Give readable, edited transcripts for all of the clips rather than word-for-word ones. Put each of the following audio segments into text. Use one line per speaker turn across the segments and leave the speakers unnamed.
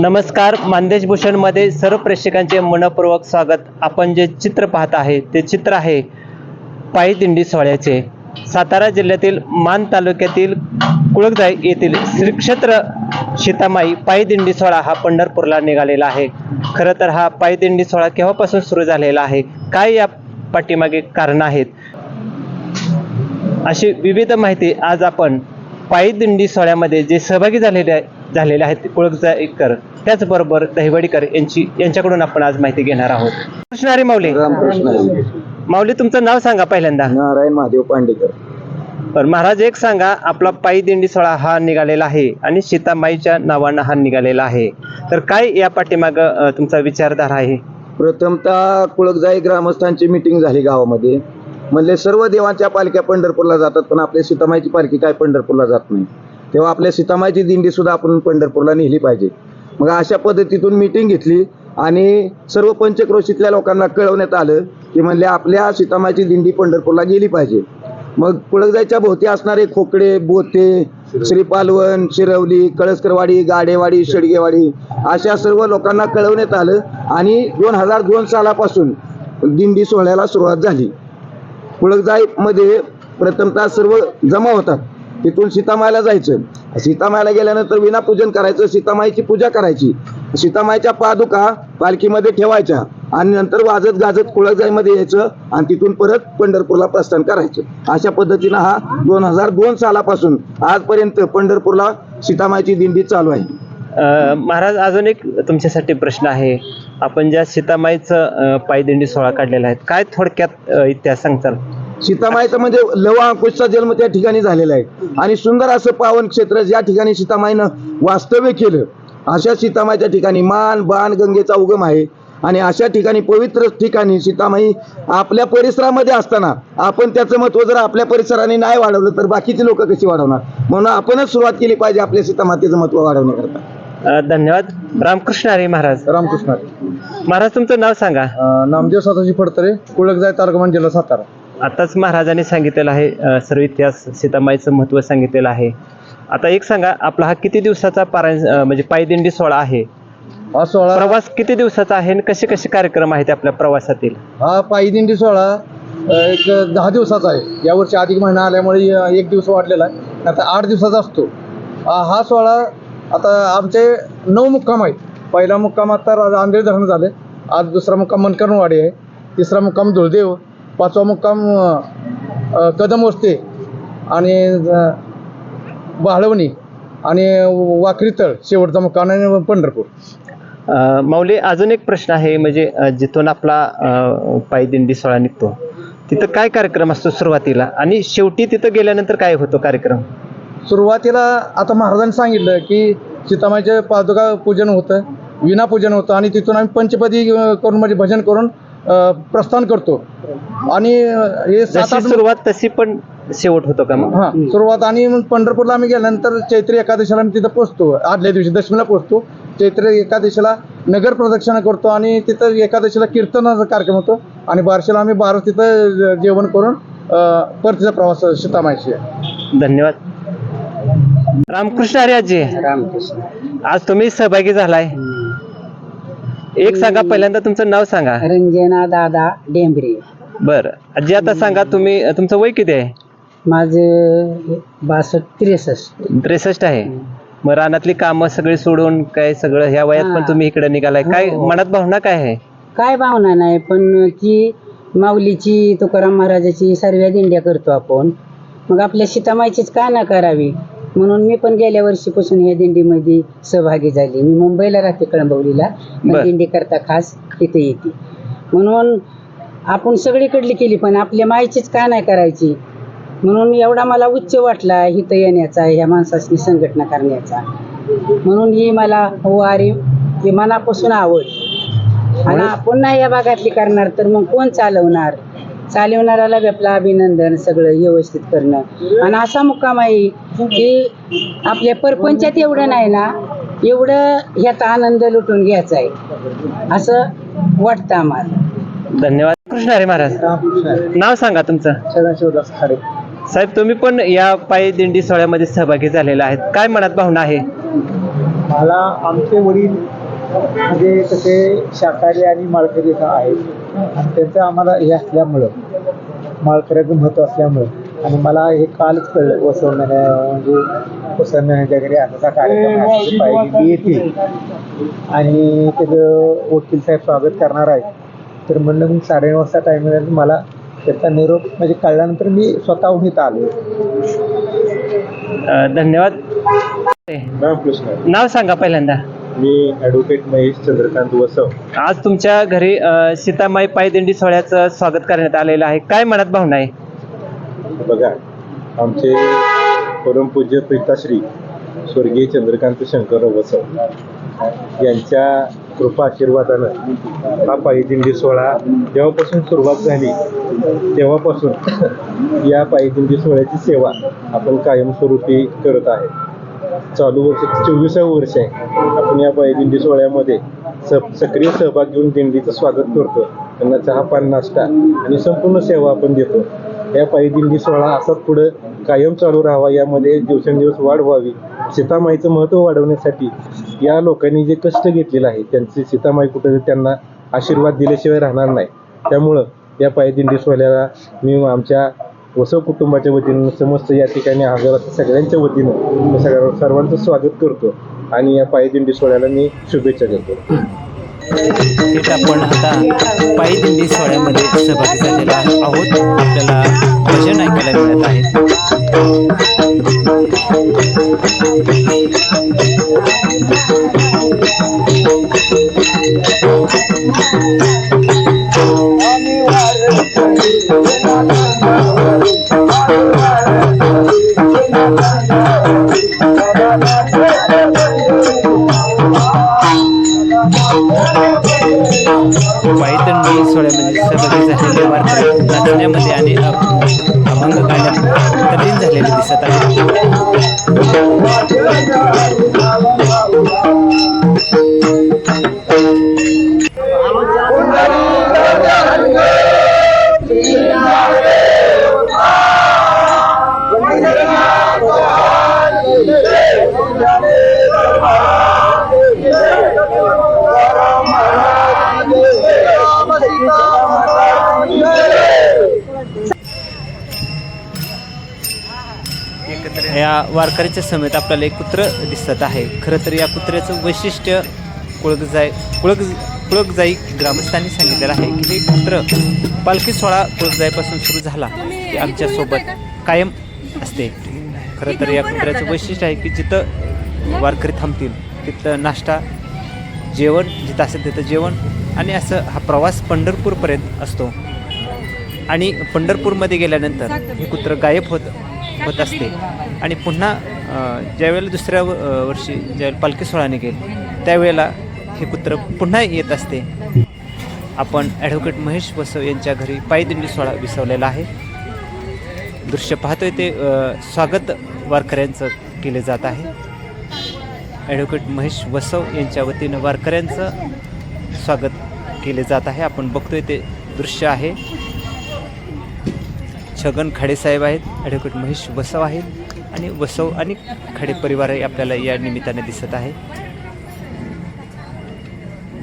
नमस्कार, मानदेश भूषणमध्ये सर्व प्रेक्षकांचे मनपूर्वक स्वागत. आपण जे चित्र पाहत आहे ते चित्र आहे पायी दिंडी सोहळ्याचे. सातारा जिल्ह्यातील मान तालुक्यातील कुळकजाई येथील श्री क्षेत्र सीतामाई पायी दिंडी सोहळा हा पंढरपूरला निघालेला आहे. खरं तर हा पायी दिंडी सोहळा केव्हापासून सुरू झालेला आहे, काय या पाठीमागे कारण आहेत, अशी विविध माहिती आज आपण पायी दिंडी सोहळ्यामध्ये जे सहभागी झालेले आहेत कुळकजाईकर त्याचबरोबर दहिवडीकर यांच्याकडून आपण आज माहिती घेणार आहोत. कृष्णारी माऊली.
रामकृष्ण
माऊली, तुमचं नाव सांगा पहिल्यांदा.
नारायण महादेव पांडेकर.
तर महाराज, एक सांगा, आपला पायी दिंडी सोहळा हा निघालेला आहे आणि सीतामाईच्या नावानं हा निघालेला आहे, तर काय या पाठीमाग तुमचा विचारधारा आहे?
प्रथमतः कुळकजाई ग्रामस्थांची मीटिंग झाली गावामध्ये. म्हणले सर्व देवांच्या पालख्या पंढरपूरला जातात, पण आपल्या सीतामाईची पालखी काय पंढरपूरला जात नाही, तेव्हा आपल्या सीतामाईची दिंडी सुद्धा आपण पंढरपूरला नेली पाहिजे. मग अशा पद्धतीतून मीटिंग घेतली आणि सर्व पंचक्रोशीतल्या लोकांना कळवण्यात आलं की म्हणले आपल्या सीतामाईची दिंडी पंढरपूरला गेली पाहिजे. मग कुळकजाईच्या भोवती असणारे खोकडे, बोते, श्रीपालवण, शिरवली, कळसकरवाडी, गाडेवाडी, शेडगेवाडी अशा सर्व लोकांना कळवण्यात आलं आणि 2002 सालापासून दिंडी सोहळ्याला सुरुवात झाली. कुळकजाईमध्ये प्रथमतः सर्व जमा होतात, तिथून सीतामाईला जायचं. सीतामाईला गेल्यानंतर विनापूजन करायचं, सीतामाईची पूजा करायची, सीतामाईच्या पादुका पालखीमध्ये ठेवायच्या आणि नंतर वाजत गाजत कुळकजाईमध्ये यायचं आणि तिथून परत पंढरपूरला प्रस्थान करायचं. अशा पद्धतीनं हा 2002 सालापासून आजपर्यंत पंढरपूरला सीतामाईची दिंडी चालू आहे.
महाराज, अजून एक तुमच्यासाठी प्रश्न आहे. आपण ज्या सीतामाईचं पायी दिंडी सोहळा काढलेला आहे, काय थोडक्यात इतिहास सांगताल?
सीतामाईचा म्हणजे लव अंकुशचा जन्म त्या ठिकाणी झालेला आहे आणि सुंदर असं पावन क्षेत्र ज्या ठिकाणी सीतामाईनं वास्तव्य केलं, अशा सीतामाईच्या ठिकाणी मान बाण गंगेचा उगम आहे. आणि अशा ठिकाणी पवित्र ठिकाणी सीतामाई आपल्या परिसरामध्ये असताना आपण त्याचं महत्व जर आपल्या परिसराने नाही वाढवलं तर बाकीचे लोक कशी वाढवणार, म्हणून आपणच सुरुवात केली पाहिजे आपल्या सीतामातेचं महत्व वाढवण्याकरता.
धन्यवाद. रामकृष्ण हरी महाराज.
रामकृष्ण
महाराज, तुमचं नाव सांगा.
नामदेव सदाजी फडतरे, कुळकजाई तारकमान, जिल्हा सातारा.
आताच महाराजांनी सांगितलेलं आहे, सर्व इतिहास सीतामाईचं महत्व सांगितलेलं आहे. आता एक सांगा, आपला हा किती दिवसाचा म्हणजे पायी दिंडी सोहळा आहे?
हा सोहळा
प्रवास किती दिवसाचा आहे आणि कसे कसे कार्यक्रम आहेत आपल्या प्रवासातील?
हा पायी दिंडी सोहळा एक 10 दिवसाचा आहे. यावर्षी अधिक महिना आल्यामुळे 1 दिवस वाढलेला आहे, आता 8 दिवसाचा असतो. हा सोहळा आता आमचे 9 मुक्काम आहेत. पहिला मुक्काम आता आंधळी धरण झाले, आज दुसरा मुक्काम मनकरणवाडी आहे, तिसरा मुक्काम धुळदेव, 5वा मुक्काम कदम वस्ते आणि बाळवणी आणि वाकरीतळ, शेवटचा मुक्काम आणि पंढरपूर.
माऊली, अजून एक प्रश्न आहे, म्हणजे जिथून आपला पायी दिंडी सोहळा निघतो तिथं काय कार्यक्रम असतो सुरुवातीला आणि शेवटी तिथं गेल्यानंतर काय होतो कार्यक्रम?
सुरुवातीला आता महाराजांनी सांगितलं की सीतामाईचे पादुका पूजन होतं, विनापूजन होतं आणि तिथून आम्ही पंचपदी करून म्हणजे भजन करून प्रस्थान करतो. आणि हे
सुरुवात तशी पण शेवट होतो का मग?
हां, सुरुवात. आणि मग पंढरपूरला आम्ही गेल्यानंतर चैत्री एकादशीला आम्ही तिथं पोहोचतो, आदल्या दिवशी दशमीला पोहोचतो. चैत्र एकादशीला नगर प्रदक्षिणा करतो आणि तिथं एकादशीला कीर्तनाचा कार्यक्रम होतो आणि बारशीला आम्ही बारस तिथं जेवण करून परतीचा प्रवास सीतामाईशी.
धन्यवाद. रामकृष्ण हरी आजी.
रामकृष्ण.
आज तुम्ही सहभागी झालाय, एक सांगा, पहिल्यांदा तुमचं नाव सांगा.
रंजना दादा डेंबरे.
बरं आजी, आता सांगा, तुमचं वय किती आहे?
माझं 62-63
आहे. मग रानातली कामं सगळी सोडून काय सगळं ह्या वयात पण तुम्ही इकडे निघालाय, काय मनात भावना काय आहे?
काय भावना नाही, पण ती माऊलीची, तुकाराम महाराजाची सर्व दिंड्या करतो आपण, मग आपल्या सीतामाईचीच का ना करावी, म्हणून मी पण गेल्या वर्षीपासून ह्या दिंडीमध्ये सहभागी झाली. मी मुंबईला राहते, कळंबवलीला, दिंडी करता खास इथे येते, म्हणून आपण सगळीकडली केली पण आपल्या माईचीच का नाही करायची, म्हणून एवढा मला उच्च वाटला इथं येण्याचा, ह्या माणसाची संघटना करण्याचा, म्हणून ही मला ही मनापासून आवड. आणि आपण नाही या भागातली करणार तर मग कोण चालवणार? चालवणाऱ्याला आपलं अभिनंदन, सगळं व्यवस्थित करणं. आणि असा मुक्काम आहे की आपल्या परपंचात एवढं नाही ना, एवढं ह्याचा आनंद लुटून घ्यायचा आहे असं वाटतं आम्हाला.
धन्यवाद. कृष्ण हरी महाराज. नाव सांगा तुमचं.
सदाशिवदास खाडे.
साहेब, तुम्ही पण या पायी दिंडी सोहळ्यामध्ये सहभागी झालेला आहेत, काय मनात भावना आहे?
मला आमचे वडील म्हणजे तसे शाकाहारी आणि माळकरी आहेत आणि त्यांचं आम्हाला हे असल्यामुळं माळकऱ्याचं महत्त्व असल्यामुळं आणि मला हे कालच कळलं म्हणजे वसवण्याच्या घरी असा कार्यक्रम आहे, पायदिंडी येते आणि त्याचं वकील साहेब स्वागत करणार आहेत. तर म्हणलं मग 9:30 वाजता टायमिंग मला त्याचा निरोप म्हणजे कळल्यानंतर मी स्वतःहून इथं आलो.
धन्यवाद.
रामकृष्ण.
नाव सांगा पहिल्यांदा.
मी ॲडव्होकेट महेश चंद्रकांत वसव.
आज तुमच्या घरी सीतामाई पायदिंडी सोहळ्याचं स्वागत करण्यात आलेलं आहे. काय मनात भावना आहे?
बघा, आमचे परमपूज्य पिताश्री स्वर्गीय चंद्रकांत शंकरराव वसव यांच्या कृपा आशीर्वादानं हा पायदिंडी सोहळा जेव्हापासून सुरुवात झाली तेव्हापासून या पायदिंडी सोहळ्याची सेवा आपण कायमस्वरूपी करत आहे. चालू वर्ष 24वे वर्ष आहे. आपण या पायदिंडी सोहळ्यामध्ये सक्रिय सहभाग घेऊन दिंडीचं स्वागत करतो. त्यांना चहा पान नाश्ता आणि संपूर्ण सेवा आपण देतो. या पायदिंडी सोहळा असाच पुढं कायम चालू राहावा, यामध्ये दिवसेंदिवस वाढ व्हावी. सीतामाईचं महत्त्व वाढवण्यासाठी या लोकांनी जे कष्ट घेतलेलं आहे त्यांचे सीतामाई कुठं त्यांना आशीर्वाद दिल्याशिवाय राहणार नाही. त्यामुळं या पायदिंडी सोहळ्याला मी आमच्या वसव कुटुंबाच्या वतीनं समस्त या ठिकाणी हजर सगळ्यांच्या वतीनं सर्वांचं स्वागत करतो आणि या पायदिंडी सोहळ्याला मी शुभेच्छा देतो.
तिथे आपण आता पायदिंडी सोहळ्यामध्ये सहभागी झालेलो आहोत. आपल्याला भजन ऐकायला मिळत आहे. पायदिंडी सोहळ्यामध्ये सहभागी झालेले वारकरी नाचण्यामध्ये आणि अभंग गाण्यात तल्लीन झालेले दिसत या वारकऱ्याच्या समेत आपल्याला एक कुत्र दिसत आहे. खरं तर या कुत्र्याचं वैशिष्ट्य कुळकजाई ग्रामस्थांनी सांगितलेलं आहे की हे कुत्र पालखी सोहळा कुळकजाईपासून सुरू झाला की आमच्यासोबत कायम असते. खरं तर या कुत्र्याचं वैशिष्ट्य आहे की जिथं वारकरी थांबतील तिथं नाश्ता, जेवण जिथं असेल तिथं जेवण आणि असं हा प्रवास पंढरपूरपर्यंत असतो. आणि पंढरपूरमध्ये गेल्यानंतर हे कुत्रं गायब होत असते आणि पुन्हा ज्यावेळेला दुसऱ्या वर्षी ज्यावेळेला पालखी सोहळा निघेल त्यावेळेला हे कुत्रं पुन्हा येत असते. आपण ॲडव्होकेट महेश वसव यांच्या घरी पायदिंडी सोहळा विसवलेला आहे. दृश्य पाहतोय ते स्वागत वारकऱ्यांचं केले जात आहे. ॲडव्होकेट महेश वसव यांच्या वतीनं वारकऱ्यांचं स्वागत केले जात आहे. आपण बघतोय ते दृश्य आहे. छगन खाडेसाहेब आहेत, ॲडव्होकेट महेश वसव आहेत आणि वसव आणि खाडे परिवारही आपल्याला या निमित्ताने दिसत आहे.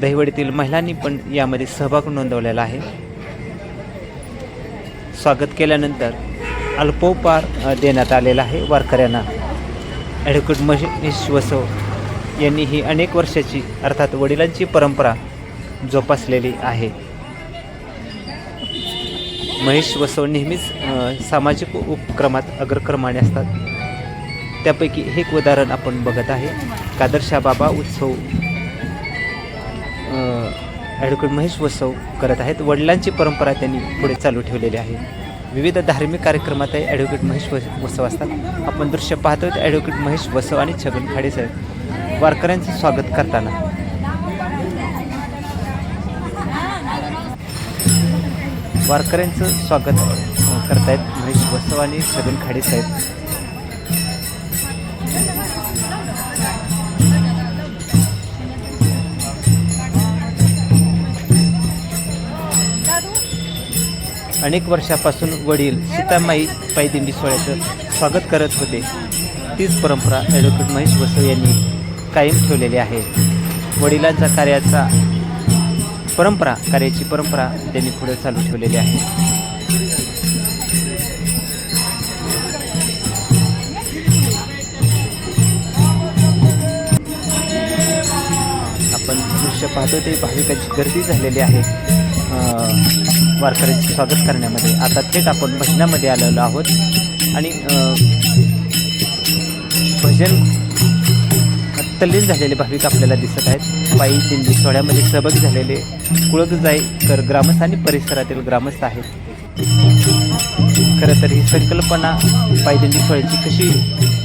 दहिवडीतील महिलांनी पण यामध्ये सहभाग नोंदवलेला आहे. स्वागत केल्यानंतर अल्पोपहार देण्यात आलेला आहे वारकऱ्यांना. ॲडव्होकेट महेश वसव यांनी ही अनेक वर्षाची अर्थात वडिलांची परंपरा जोपासलेली आहे. महेश वसव नेहमीच सामाजिक उपक्रमात अग्रक्रमाने असतात. त्यापैकी हे एक उदाहरण आपण बघत आहे. कादरशा बाबा उत्सव ॲडव्होकेट महेश वसव करत आहेत. वडिलांची परंपरा त्यांनी पुढे चालू ठेवलेली आहे. विविध धार्मिक कार्यक्रमातही ॲडव्होकेट महेश वसव असतात. आपण दृश्य पाहतोय ॲडव्होकेट महेश वसव आणि छगन खाडेसाहेब वारकऱ्यांचं स्वागत करताना. वारकऱ्यांचं स्वागत करतायत महेश वसव आणि छगन खाडेसाहेब. अनेक वर्षापासून वडील सीतामाई पायदिंडी सोहळ्याचं स्वागत करत होते. तीच परंपरा ॲडव्होकेट महेश वसव यांनी कायम ठेवलेली आहे. वडिलांचा कार्याची परंपरा त्यांनी पुढे चालू ठेवलेली आहे. आपण दृश्य पाहतो ते भाविकांची गर्दी झालेली आहे वारकऱ्यांचे स्वागत करण्यामध्ये. आता थेट आपण भजनामध्ये आलेलो आहोत आणि भजन तल्लीन झालेले भाविक आपल्याला दिसत आहेत. पायी दिंडी सोहळ्यामध्ये सहभागी झालेले कुळकजाईकर ग्रामस्थ आणि परिसरातील ग्रामस्थ आहेत. खरं तर ही संकल्पना पायी दिंडी सोहळ्याची कशी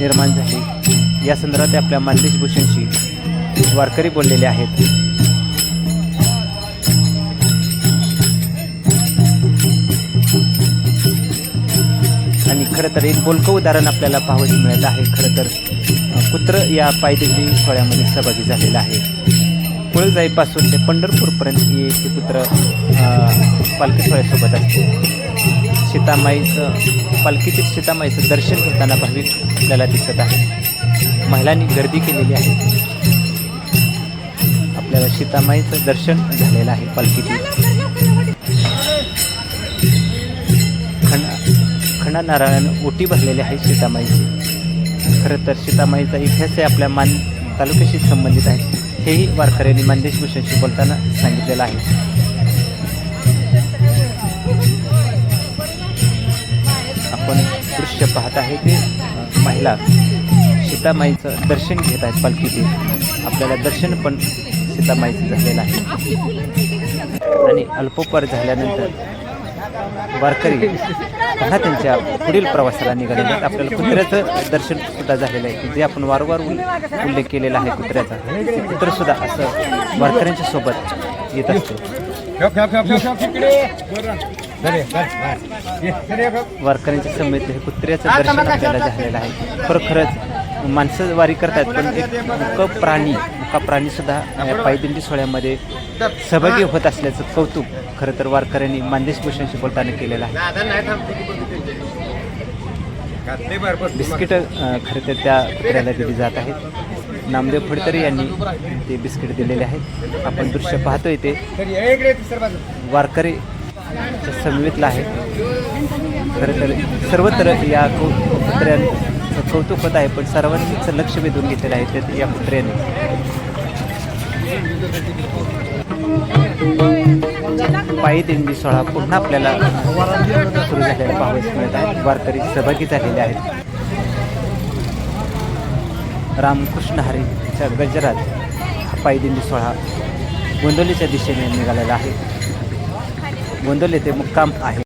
निर्माण झाली या संदर्भात आपल्या मानदेश भूषणशी वारकरी बोललेले आहेत. आणि खरं तर एक बोलकं उदाहरण आपल्याला पाहावयास मिळत आहे. खरं तर कुत्र या पायदिंडी सोहळ्यामध्ये सहभागी झालेला आहे. कुळजाईपासून ते पंढरपूरपर्यंत हे कुत्र पालखी सोहळ्यासोबत असते. पालखीतील सीतामाईचं दर्शन घेताना भाविक आपल्याला दिसत आहे. महिलांनी गर्दी केलेली आहे. आपल्याला सीतामाईचं दर्शन झालेलं आहे. पालखीतील खंडा नारळानं ओटी भरलेली आहे सीतामाईची. खरं तर सीतामाईचा इतिहास आपल्या तालुक्याशी संबंधित आहे. हेही वारकऱ्यांनी मानदेश भूषणशी बोलताना सांगितलेलं आहे. आपण दृश्य पाहत आहे ते महिला सीतामाईचं दर्शन घेत आहेत पालखीतील. आपल्याला दर्शन पण सीतामाईचं झालेलं आहे. आणि अल्पोपहार झाल्यानंतर वारकरी पुन्हा त्यांच्या पुढील प्रवासाला निघालेले आहेत. आपल्याला कुत्र्याचं दर्शन सुद्धा झालेलं आहे, जे आपण वारंवार उल्लेख केलेला आहे कुत्र्याचा. कुत्र सुद्धा असं वारकऱ्यांच्या सोबत येत असते. वारकऱ्यांच्या समेत हे कुत्र्याचं दर्शन आपल्याला झालेलं आहे. खरंच माणसं वारी करतात, पण एक मुका प्राणी सुद्धा पायदिंडी सोहळ्यामध्ये सहभागी होत असल्याचं कौतुक खरं तर वारकऱ्यांनी मानदेश भूषणशी बोलताना केलेलं आहे. बिस्किट खरं तर त्या कुत्र्याला दिली जात आहेत. नामदेव फडतरे यांनी ते बिस्किट दिलेले आहेत. आपण दृश्य पाहतोय ते वारकरी समवेतला आहे. खरं तर सर्वत्र या कुत्र्यांचं कौतुक होत आहे, पण सर्वांचं लक्ष वेधून घेतलेलं आहे ते या कुत्र्याने. पायी दिंडी सोहळा पुन्हा आपल्याला सुरू झालेला पाहावयास मिळत आहे. वारकरी सहभागी झालेले आहेत. रामकृष्ण हरीच्या गजरात हा पायी दिंडी सोहळा गोंदवलीच्या दिशेने निघालेला आहे. गोंदवली ते मुक्काम आहे.